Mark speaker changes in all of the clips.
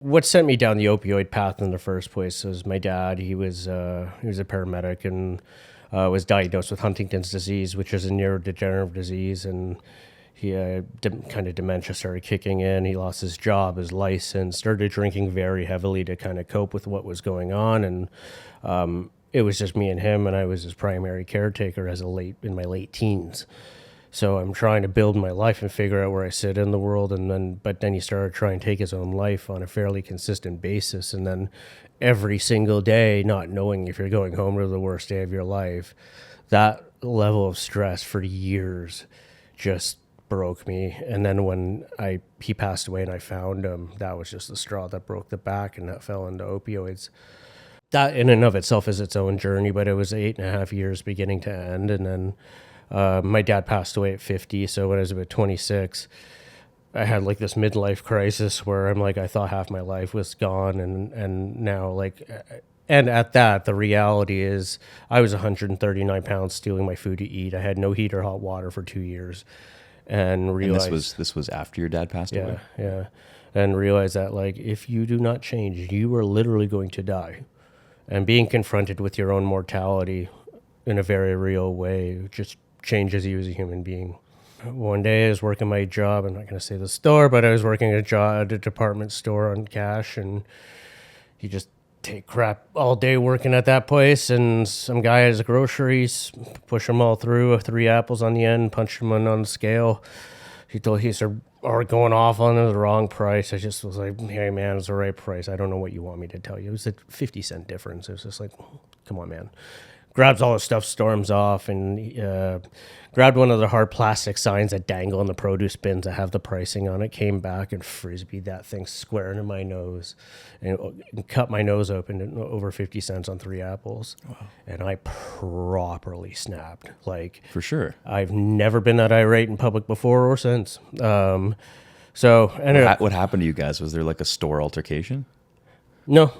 Speaker 1: What sent me down the opioid path in the first place was my dad. He was a paramedic and was diagnosed with Huntington's disease, which is a neurodegenerative disease, and he kind of dementia started kicking in. He lost his job, his license, started drinking very heavily to kind of cope with what was going on, and it was just me and him, and I was his primary caretaker in my late teens. So I'm trying to build my life and figure out where I sit in the world, but then he started trying to take his own life on a fairly consistent basis, and then every single day, not knowing if you're going home to the worst day of your life, that level of stress for years just broke me. And then when he passed away and I found him, that was just the straw that broke the back, and that fell into opioids. That in and of itself is its own journey, but it was 8.5 years beginning to end, and then my dad passed away at 50, so when I was about 26, I had like this midlife crisis where I'm like, I thought half my life was gone, and now and at that, the reality is I was 139 pounds stealing my food to eat. I had no heat or hot water for 2 years, and realized
Speaker 2: And this was after your dad passed
Speaker 1: yeah,
Speaker 2: away?
Speaker 1: yeah, and realized that like if you do not change, you are literally going to die, and being confronted with your own mortality in a very real way just changes you as a human being. One day I was working my job, I'm not going to say the store, but I was working a job at a department store on cash, and you just take crap all day working at that place, and some guy has groceries, push them all through, 3 apples on the end, punch them on the scale. He said, are going off on the wrong price. I just was like, hey man, it's the right price. I don't know what you want me to tell you. It was a 50-cent difference. It was just like, come on, man. Grabs all his stuff, storms off, and grabbed one of the hard plastic signs that dangle in the produce bins that have the pricing on it, came back and frisbeed that thing square into my nose and cut my nose open at over 50 cents on 3 apples. Wow. And I properly snapped. Like,
Speaker 2: For sure.
Speaker 1: I've never been that irate in public before or since. So ended up,
Speaker 2: What happened to you guys? Was there like a store altercation?
Speaker 1: no,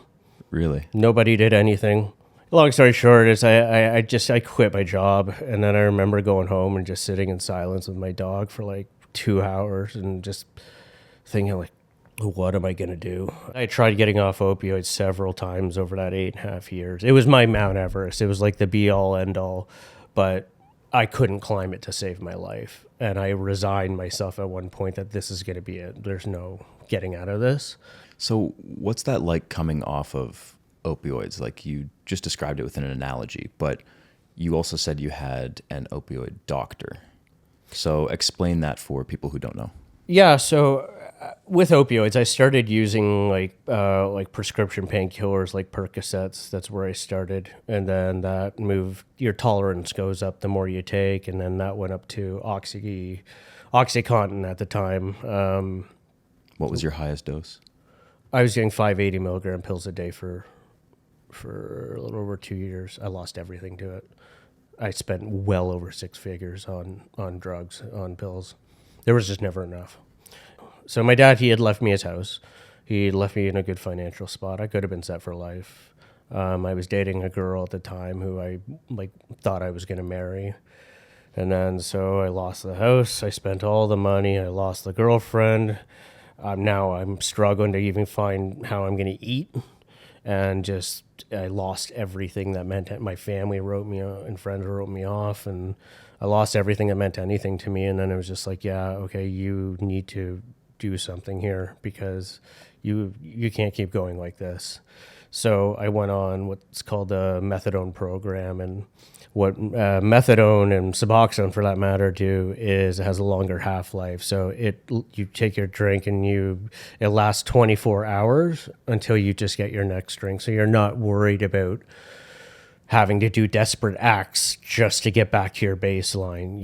Speaker 2: Really?
Speaker 1: nobody did anything. Long story short is I quit my job, and then I remember going home and just sitting in silence with my dog for like 2 hours and just thinking like, what am I going to do? I tried getting off opioids several times over that 8.5 years. It was my Mount Everest. It was like the be all end all, but I couldn't climb it to save my life. And I resigned myself at one point that this is going to be it. There's no getting out of this.
Speaker 2: So what's that like coming off of opioids? Like you just described it with an analogy, but you also said you had an opioid doctor. So explain that for people who don't know.
Speaker 1: Yeah, so with opioids, I started using like prescription painkillers like Percocets. That's where I started, and then that moved. Your tolerance goes up the more you take, and then that went up to OxyContin at the time.
Speaker 2: What was your highest dose?
Speaker 1: I was getting 580 milligram pills a day for a little over 2 years. I lost everything to it. I spent well over six figures on drugs, on pills. There was just never enough. So my dad, he had left me his house. He left me in a good financial spot. I could have been set for life. I was dating a girl at the time who I thought I was going to marry. And then so I lost the house. I spent all the money. I lost the girlfriend. Now I'm struggling to even find how I'm going to eat. And just I lost everything that meant my family wrote me and friends wrote me off, and I lost everything that meant anything to me. And then it was just like, yeah, okay, you need to do something here because you can't keep going like this. So I went on what's called the methadone program, and what methadone and Suboxone, for that matter, do is it has a longer half-life. So you take your drink and it lasts 24 hours until you just get your next drink. So you're not worried about having to do desperate acts just to get back to your baseline.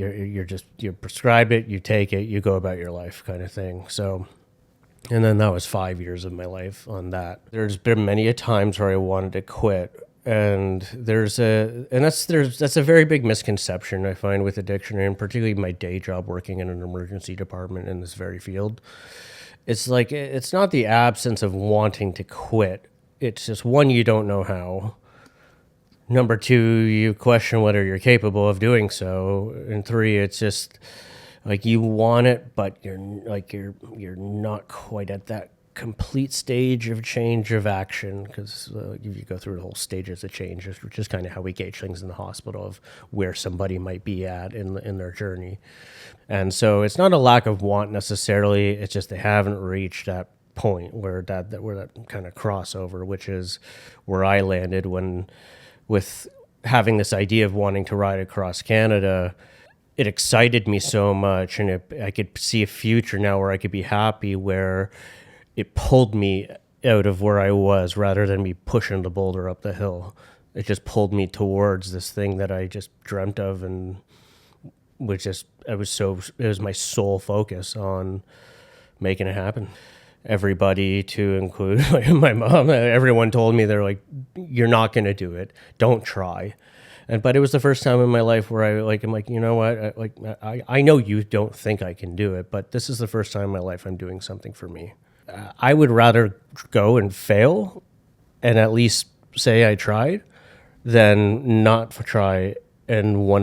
Speaker 1: You prescribe it, you take it, you go about your life, kind of thing. So. And then that was 5 years of my life on that. There's been many a times where I wanted to quit. And that's a very big misconception I find with addiction, and particularly my day job working in an emergency department in this very field. It's like, it's not the absence of wanting to quit. It's just, one, you don't know how. Number two, you question whether you're capable of doing so. And three, it's just like you want it, but you're not quite at that complete stage of change of action, because you go through the whole stages of change, which is kind of how we gauge things in the hospital of where somebody might be at in their journey. And so it's not a lack of want necessarily, it's just they haven't reached that point where that kind of crossover, which is where I landed when, with having this idea of wanting to ride across Canada. It excited me so much, and I could see a future now where I could be happy, where it pulled me out of where I was rather than me pushing the boulder up the hill. It just pulled me towards this thing that I just dreamt of, and it was my sole focus on making it happen. Everybody, to include my mom, everyone told me, they're like, "You're not going to do it. Don't try." But it was the first time in my life where I'm like, you know what? I know you don't think I can do it, but this is the first time in my life I'm doing something for me. I would rather go and fail and at least say I tried than not try and wonder